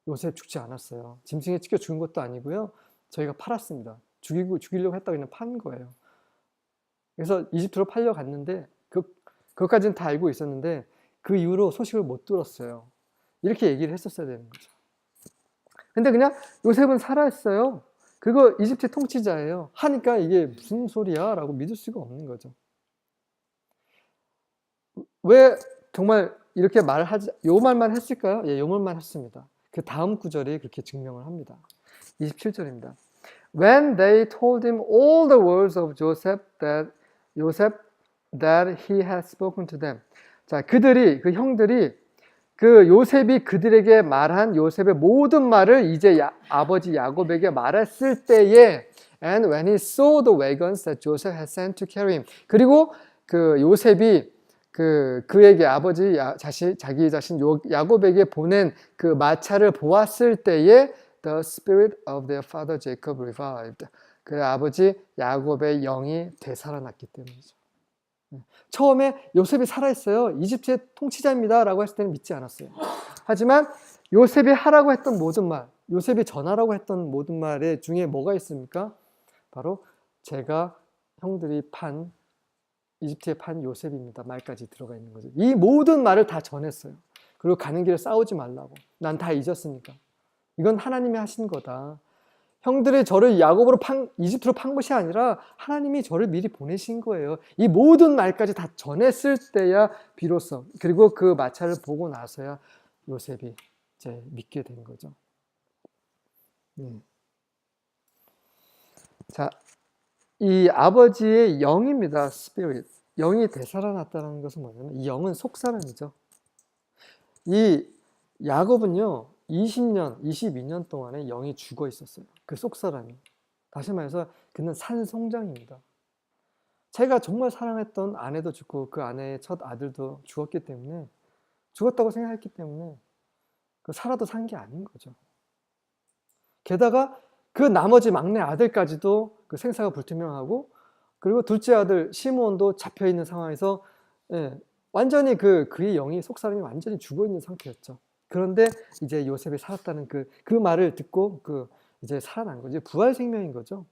요셉 죽지 않았어요. 짐승에 찢겨 죽은 것도 아니고요. 저희가 팔았습니다. 죽이려고 했다고 그냥 판 거예요. 그래서 이집트로 팔려갔는데 그것까지는 다 알고 있었는데 그 이후로 소식을 못 들었어요. 이렇게 얘기를 했었어야 되는 거죠. 근데 그냥 요셉은 살아있어요. 그리고 이집트 통치자예요. 하니까 이게 무슨 소리야? 라고 믿을 수가 없는 거죠. 왜 정말 이렇게 요 말만 했을까요? 예, 요 말만 했습니다. 그 다음 구절이 그렇게 증명을 합니다. 27절입니다. When they told him all the words of Joseph that he had spoken to them. 자, 그 형들이 그 요셉이 그들에게 말한 요셉의 모든 말을 이제 아버지 야곱에게 말했을 때에 and when he saw the wagons that Joseph had sent to carry him. 그리고 그 요셉이 그에게 자기 자신 야곱에게 보낸 그 마차를 보았을 때에 the spirit of their father Jacob revived. 그 아버지 야곱의 영이 되살아났기 때문이죠. 처음에 요셉이 살아있어요. 이집트의 통치자입니다 라고 했을 때는 믿지 않았어요. 하지만 요셉이 하라고 했던 모든 말, 요셉이 전하라고 했던 모든 말에 중에 뭐가 있습니까? 바로 제가 형들이 이집트에 판 요셉입니다 말까지 들어가 있는 거죠. 이 모든 말을 다 전했어요. 그리고 가는 길에 싸우지 말라고. 난 다 잊었으니까. 이건 하나님이 하신 거다. 형들이 저를 이집트로 판 것이 아니라 하나님이 저를 미리 보내신 거예요. 이 모든 말까지 다 전했을 때야 비로소, 그리고 그 마차를 보고 나서야 요셉이 이제 믿게 된 거죠. 자, 이 아버지의 영입니다. 스피릿. 영이 되살아났다는 것은 뭐냐면 이 영은 속사람이죠. 이 야곱은요 20년, 22년 동안에 영이 죽어 있었어요. 그 속사람이. 다시 말해서 그는 산송장입니다. 제가 정말 사랑했던 아내도 죽고 그 아내의 첫 아들도 죽었다고 생각했기 때문에 살아도 산 게 아닌 거죠. 게다가 그 나머지 막내 아들까지도 그 생사가 불투명하고, 그리고 둘째 아들 시므온도 잡혀 있는 상황에서 완전히 그의 영이 속사람이 완전히 죽어 있는 상태였죠. 그런데 이제 요셉이 살았다는 그 말을 듣고 이제 살아난 거죠. 부활 생명인 거죠.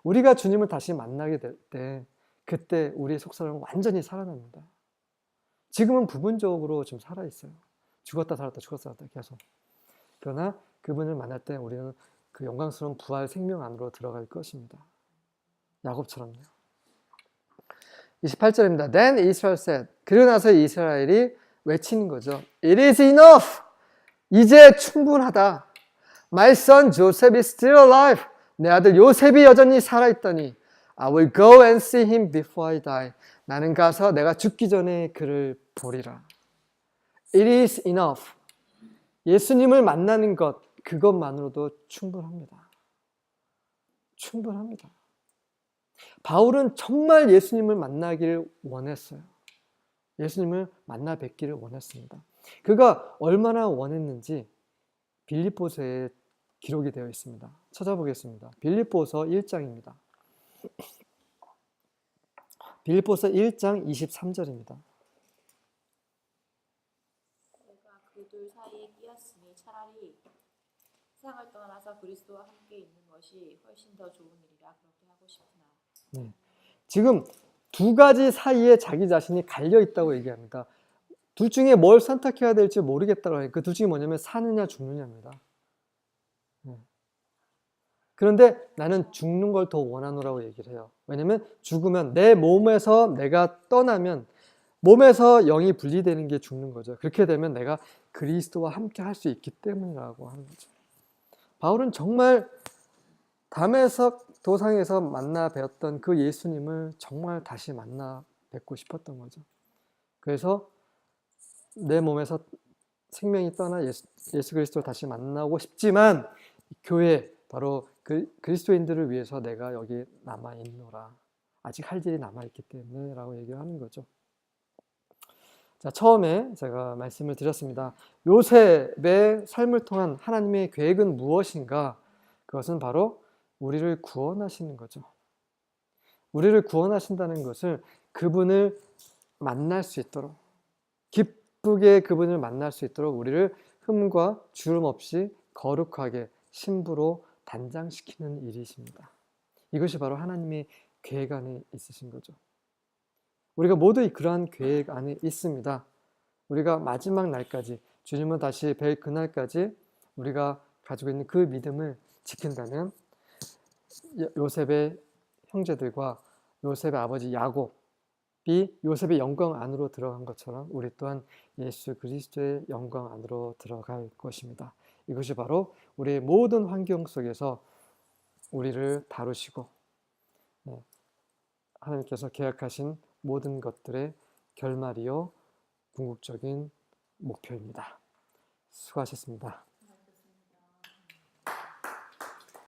우리가 주님을 다시 만나게 될 때 그때 우리의 속사람은 완전히 살아납니다. 지금은 부분적으로 좀 살아 있어요. 죽었다 살았다 계속. 그러나 그분을 만날 때 우리는 그 영광스러운 부활 생명 안으로 들어갈 것입니다. 야곱처럼요. 28절입니다. Then Israel said. 그러고 나서 이스라엘이 외치는 거죠. It is enough. 이제 충분하다. My son Joseph is still alive. 내 아들 요셉이 여전히 살아있더니 I will go and see him before I die. 나는 가서 내가 죽기 전에 그를 보리라. It is enough. 예수님을 만나는 것, 그것만으로도 충분합니다. 충분합니다. 바울은 정말 예수님을 만나기를 원했어요. 예수님을 만나 뵙기를 원했습니다. 그가 얼마나 원했는지 빌립보서에 기록이 되어 있습니다. 찾아보겠습니다. 빌립보서 1장입니다. 빌립보서 1장 23절입니다. 내가 그 둘 사이에 끼었으니 차라리 세상을 떠나서 그리스도와 함께 있는 것이 훨씬 더 좋은 일이라 그렇게 하고 싶으나. 네. 지금 두 가지 사이에 자기 자신이 갈려 있다고 얘기합니다. 둘 중에 뭘 선택해야 될지 모르겠다고 해요. 그 둘 중에 뭐냐면 사느냐 죽느냐입니다. 그런데 나는 죽는 걸 더 원하노라고 얘기를 해요. 왜냐면 죽으면 내 몸에서 내가 떠나면 몸에서 영이 분리되는 게 죽는 거죠. 그렇게 되면 내가 그리스도와 함께 할 수 있기 때문이라고 하는 거죠. 바울은 정말 담에석 도상에서 만나 뵈었던 그 예수님을 정말 다시 만나 뵙고 싶었던 거죠. 그래서 내 몸에서 생명이 떠나 예수 그리스도를 다시 만나고 싶지만 교회, 바로 그리스도인들을 위해서 내가 여기 남아있노라. 아직 할 일이 남아있기 때문에 라고 얘기를 하는 거죠. 자, 처음에 제가 말씀을 드렸습니다. 요셉의 삶을 통한 하나님의 계획은 무엇인가? 그것은 바로 우리를 구원하시는 거죠. 우리를 구원하신다는 것을 그분을 만날 수 있도록, 기쁘게 그분을 만날 수 있도록 우리를 흠과 주름 없이 거룩하게 신부로 단장시키는 일이십니다. 이것이 바로 하나님의 계획 안에 있으신 거죠. 우리가 모두 그러한 계획 안에 있습니다. 우리가 마지막 날까지, 주님은 다시 뵐 그날까지 우리가 가지고 있는 그 믿음을 지킨다면 요셉의 형제들과 요셉의 아버지 야곱이 요셉의 영광 안으로 들어간 것처럼 우리 또한 예수 그리스도의 영광 안으로 들어갈 것입니다. 이것이 바로 우리의 모든 환경 속에서 우리를 다루시고 하나님께서 계획하신 모든 것들의 결말이요 궁극적인 목표입니다. 수고하셨습니다.